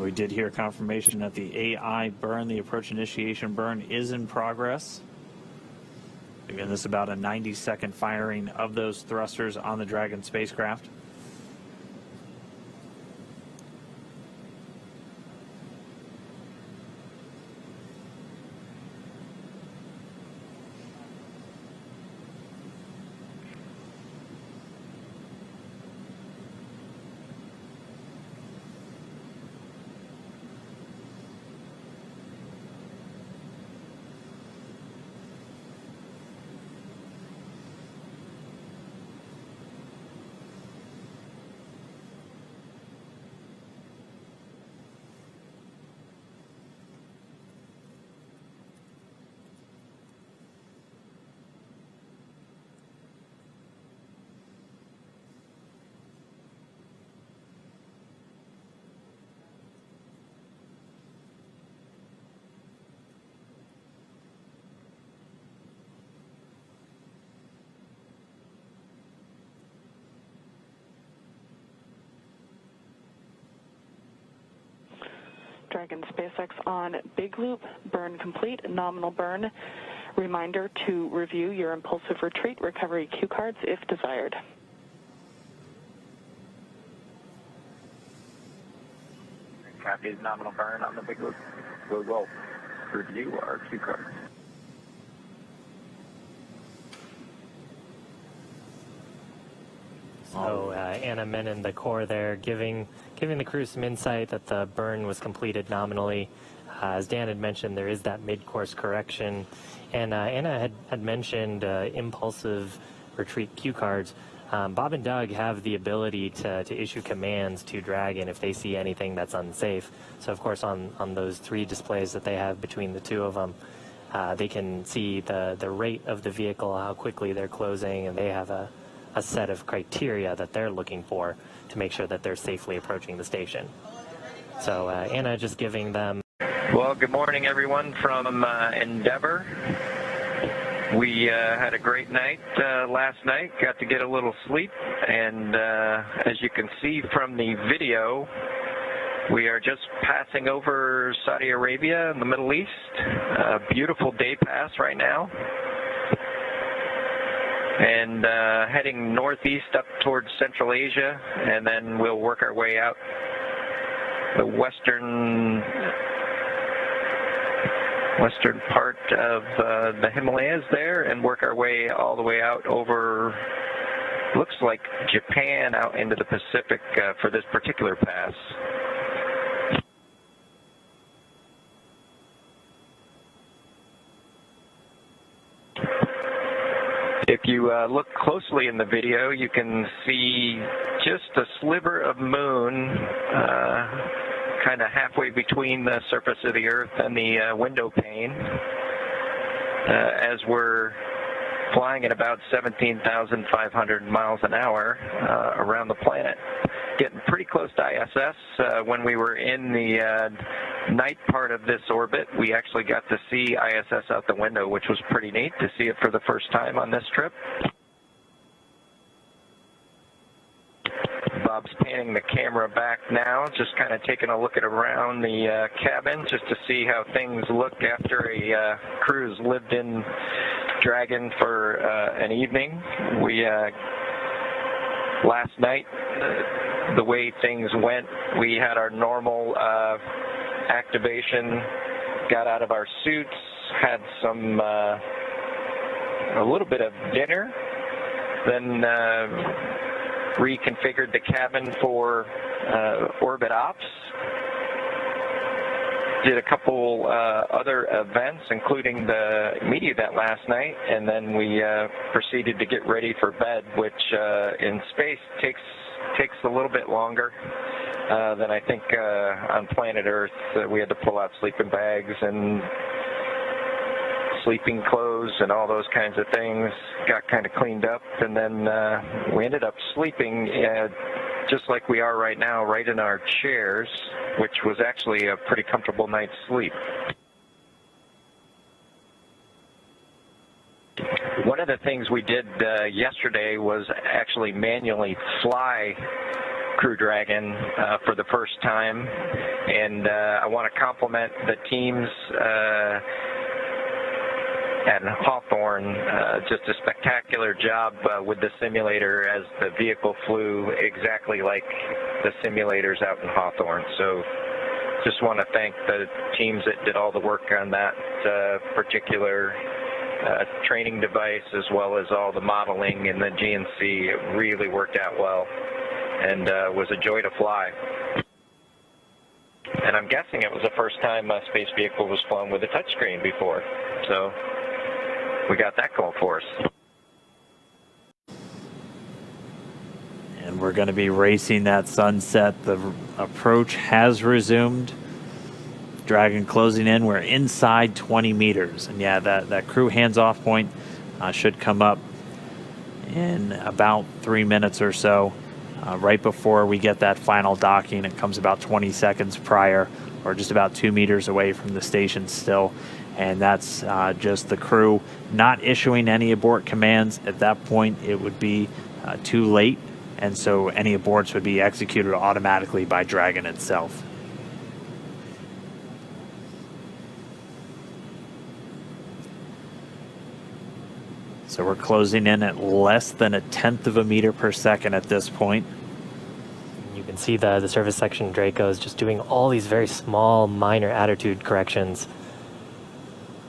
we did hear confirmation that the AI burn, the approach initiation burn, is in progress. Again, this is about a 90-second firing of those thrusters on the Dragon spacecraft. Dragon SpaceX on big loop, burn complete, nominal burn. Reminder to review your impulsive retreat recovery cue cards if desired. Copy, nominal burn on the big loop. We'll review our cue cards. So Anna Menon, the core there, giving the crew some insight that the burn was completed nominally. As Dan had mentioned, there is that mid-course correction. And Anna had mentioned impulsive retreat cue cards. Bob and Doug have the ability to issue commands to Dragon if they see anything that's unsafe. So, of course, on those 3 displays that they have between the 2 of them, they can see the rate of the vehicle, how quickly they're closing, and they have a set of criteria that they're looking for to make sure that they're safely approaching the station. So Anna just giving them... Well, good morning, everyone, from Endeavour. We had a great night last night, got to get a little sleep, and as you can see from the video, we are just passing over Saudi Arabia in the Middle East. A beautiful day pass right now. And heading northeast up towards Central Asia, and then we'll work our way out the western part of the Himalayas there, and work our way all the way out over, looks like Japan, out into the Pacific for this particular pass. If you look closely in the video, you can see just a sliver of moon kind of halfway between the surface of the Earth and the window pane as we're flying at about 17,500 miles an hour around the planet. Getting pretty close to ISS. When we were in the night part of this orbit, we actually got to see ISS out the window, which was pretty neat to see it for the first time on this trip. Bob's panning the camera back now, just kind of taking a look at around the cabin just to see how things look after a cruise lived in Dragon for an evening. We last night, the way things went, we had our normal activation, got out of our suits, had some a little bit of dinner, then reconfigured the cabin for orbit ops. Did a couple other events, including the media event last night, and then we proceeded to get ready for bed, which in space takes a little bit longer than I think on planet Earth. We had to pull out sleeping bags and sleeping clothes and all those kinds of things. Got kind of cleaned up, and then we ended up sleeping just like we are right now, right in our chairs, which was actually a pretty comfortable night's sleep. One of the things we did yesterday was actually manually fly Crew Dragon for the first time, and I want to compliment the teams at Hawthorne. Just a spectacular job with the simulator, as the vehicle flew exactly like the simulators out in Hawthorne. So just want to thank the teams that did all the work on that particular training device, as well as all the modeling and the GNC. It really worked out well, and was a joy to fly. And I'm guessing it was the first time a space vehicle was flown with a touchscreen before. So we got that going for us. And we're going to be racing that sunset. The approach has resumed. Dragon closing in. We're inside 20 meters. And yeah, that crew hands-off point should come up in about 3 minutes or so. Right before we get that final docking, it comes about 20 seconds prior, or just about 2 meters away from the station still. And that's just the crew not issuing any abort commands. At that point, it would be too late, and so any aborts would be executed automatically by Dragon itself. So we're closing in at less than 1/10 of a meter per second at this point. You can see the service section Dracos just doing all these very small, minor attitude corrections.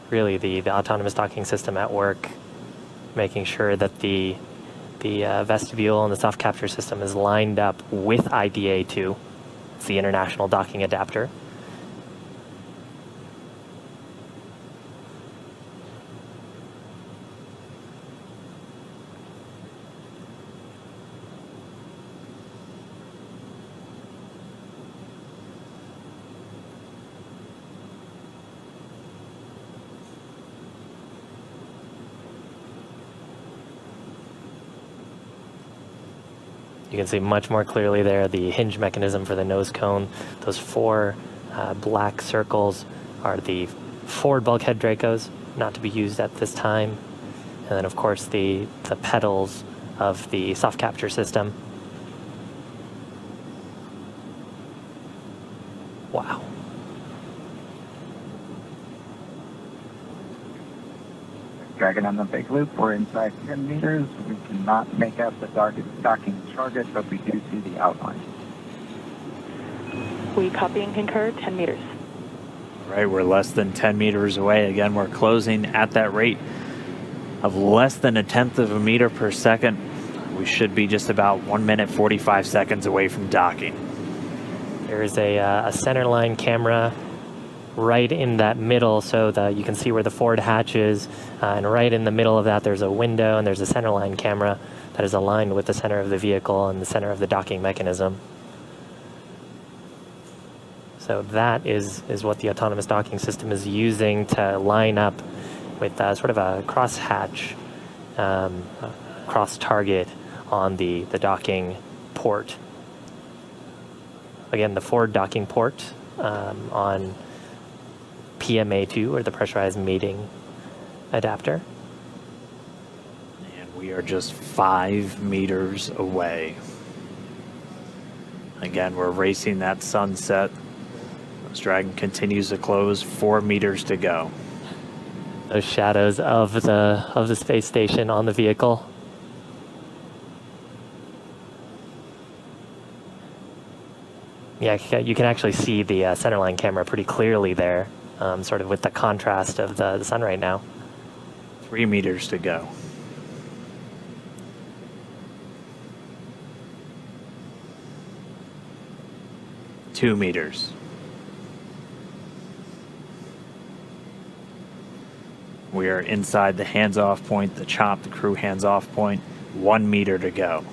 Really, the autonomous docking system at work, making sure that the vestibule and the soft capture system is lined up with IDA2. It's the International Docking Adapter. You can see much more clearly there the hinge mechanism for the nose cone. Those 4 black circles are the forward bulkhead Dracos, not to be used at this time. And then, of course, the pedals of the soft capture system. Wow. Dragon on the big loop. We're inside 10 meters. We cannot make out the docking target, but we do see the outline. We copy and concur, 10 meters. Right, we're less than 10 meters away. Again, we're closing at that rate of less than 1/10 of a meter per second. We should be just about 1 minute 45 seconds away from docking. There's a center line camera right in that middle, so that you can see where the forward hatch is, and right in the middle of that there's a window, and there's a center line camera that is aligned with the center of the vehicle and the center of the docking mechanism. So that is what the autonomous docking system is using to line up with sort of a cross hatch, cross target on the docking port. Again, the forward docking port on PMA2, or the pressurized mating adapter. And we are just 5 meters away. Again, we're racing that sunset. This Dragon continues to close, 4 meters to go. Those shadows of the space station on the vehicle. Yeah, you can actually see the centerline camera pretty clearly there, sort of with the contrast of the sun right now. 3 meters to go. Two meters. We are inside the hands-off point, the chop, the crew hands-off point. 1 meter to go.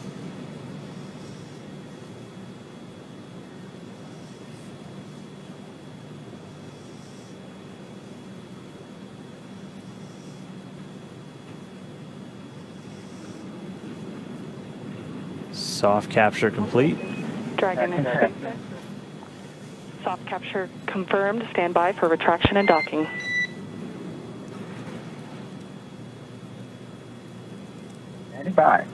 Soft capture complete. Dragon in space. Soft capture confirmed. Stand by for retraction and docking. Bye.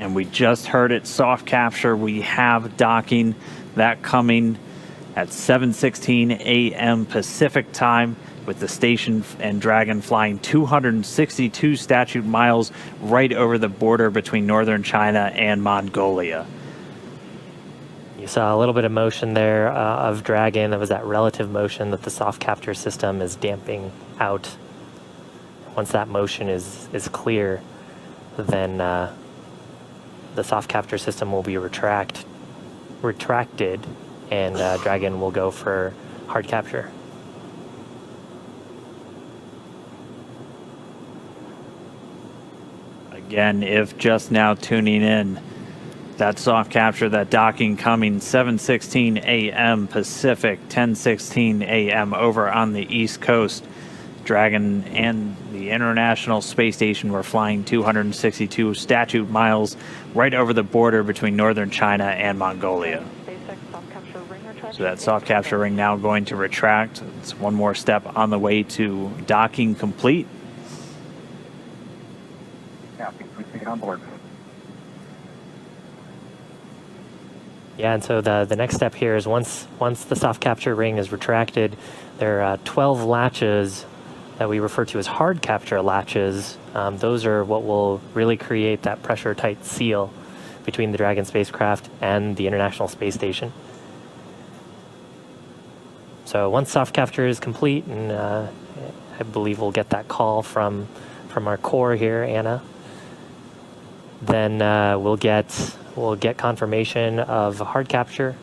And we just heard it, soft capture. We have docking, that coming at 7:16 a.m. Pacific time, with the station and Dragon flying 262 statute miles right over the border between northern China and Mongolia. You saw a little bit of motion there of Dragon. That was that relative motion that the soft capture system is damping out. Once that motion is clear, then the soft capture system will be retracted, and Dragon will go for hard capture. Again, if just now tuning in, that soft capture, that docking coming 7:16 a.m. Pacific, 10:16 a.m. over on the East Coast. Dragon and the International Space Station were flying 262 statute miles right over the border between northern China and Mongolia. So that soft capture ring now going to retract. It's one more step on the way to docking complete. Copy. Please take it on board. Yeah, and so the next step here is once the soft capture ring is retracted, there are 12 latches that we refer to as hard capture latches. Those are what will really create that pressure tight seal between the Dragon spacecraft and the International Space Station. So once soft capture is complete, and I believe we'll get that call from our core here, Anna, then we'll get confirmation of hard capture,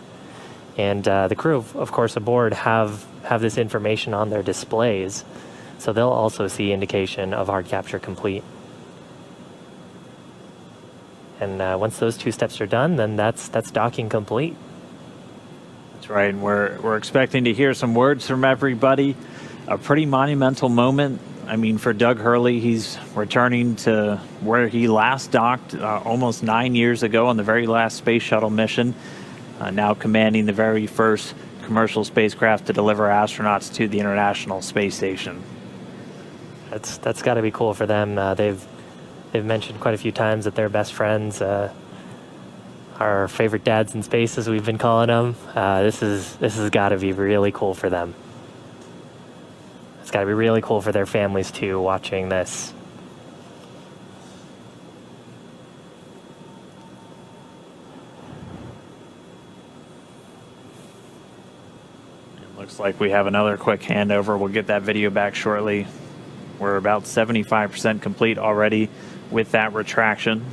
and the crew, of course, aboard have this information on their displays, so they'll also see indication of hard capture complete. And once those two steps are done, then that's docking complete. That's right, and we're expecting to hear some words from everybody. A pretty monumental moment. I mean, for Doug Hurley, he's returning to where he last docked almost 9 years ago on the very last space shuttle mission, now commanding the very first commercial spacecraft to deliver astronauts to the International Space Station. That's got to be cool for them. They've mentioned quite a few times that they're best friends. Our favorite dads in space, as we've been calling them. This has got to be really cool for them. It's got to be really cool for their families too, watching this. It looks like we have another quick handover. We'll get that video back shortly. We're about 75% complete already with that retraction.